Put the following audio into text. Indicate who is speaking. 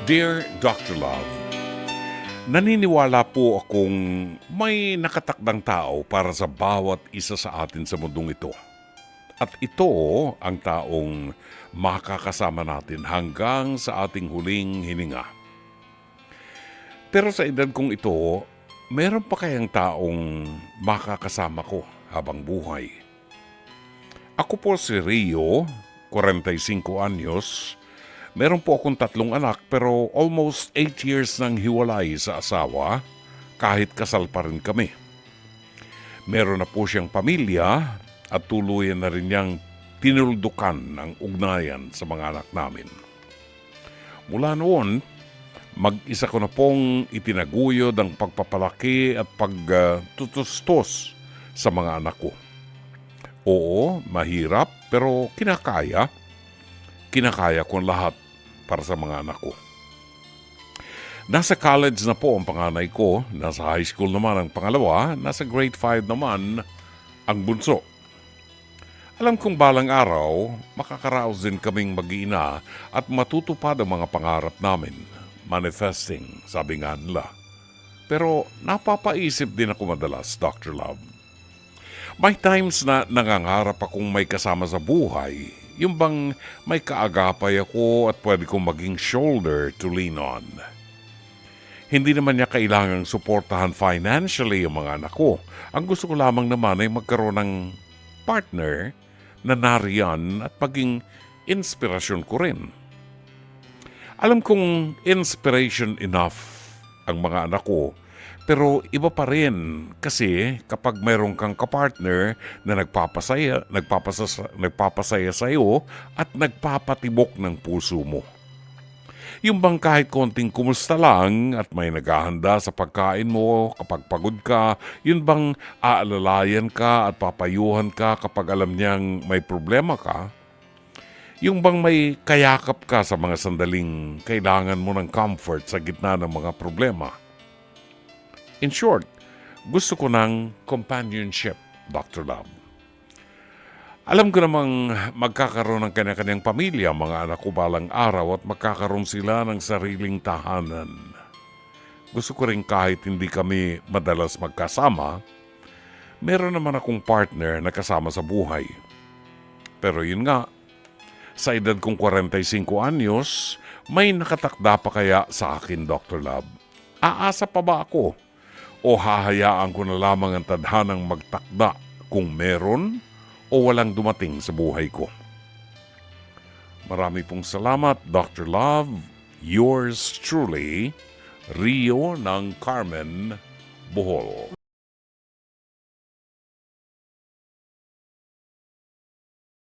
Speaker 1: Dear Dr. Love, naniniwala po akong may nakatakdang tao para sa bawat isa sa atin sa mundong ito. At ito ang taong makakasama natin hanggang sa ating huling hininga. Pero sa edad kong ito, meron pa kayang taong makakasama ko habang buhay? Ako po si Rio, 45 anyos. Meron po akong 3 anak pero almost 8 years nang hiwalay sa asawa kahit kasal pa rin kami. Meron na po siyang pamilya at tuluyan na rin niyang tinuldukan ang ugnayan sa mga anak namin. Mula noon, mag-isa ko na pong itinaguyod ang pagpapalaki at pagtutustos sa mga anak ko. Oo, mahirap pero kinakaya. Kinakaya ko lahat para sa mga anak ko. Nasa college na po ang panganay ko, nasa high school naman ang pangalawa, nasa grade 5 naman ang bunso. Alam kong balang araw, makakaraos din kaming mag-iina at matutupad ang mga pangarap namin. Manifesting, sabi nga nila. Pero napapaisip din ako madalas, Dr. Love. May times na nangangarap akong may kasama sa buhay, yung bang may kaagapay ako at pwede kong maging shoulder to lean on. Hindi naman niya kailangang suportahan financially ang mga anak ko. Ang gusto ko lamang naman ay magkaroon ng partner na nariyan at maging inspirasyon ko rin. Alam kong inspiration enough ang mga anak ko, pero iba pa rin kasi kapag mayroon kang kapartner na nagpapasaya sa iyo at nagpapatibok ng puso mo. Yung bang kahit konting kumusta lang at may naghahanda sa pagkain mo kapag pagod ka, yun bang aalalayan ka at papayuhan ka kapag alam niyang may problema ka? Yung bang may kayakap ka sa mga sandaling kailangan mo ng comfort sa gitna ng mga problema? In short, gusto ko ng companionship, Dr. Love. Alam ko namang magkakaroon ng kanya-kanyang pamilya, mga anak ko balang araw at magkakaroon sila ng sariling tahanan. Gusto ko rin kahit hindi kami madalas magkasama, meron naman akong partner na kasama sa buhay. Pero yun nga, sa edad kong 45 anyos, may nakatakda pa kaya sa akin, Dr. Love? Aasa pa ba ako? O hahayaan ko na lamang ang tadhanang magtakda kung meron o walang dumating sa buhay ko? Marami pong salamat, Dr. Love. Yours truly, Rio ng Carmen, Bohol.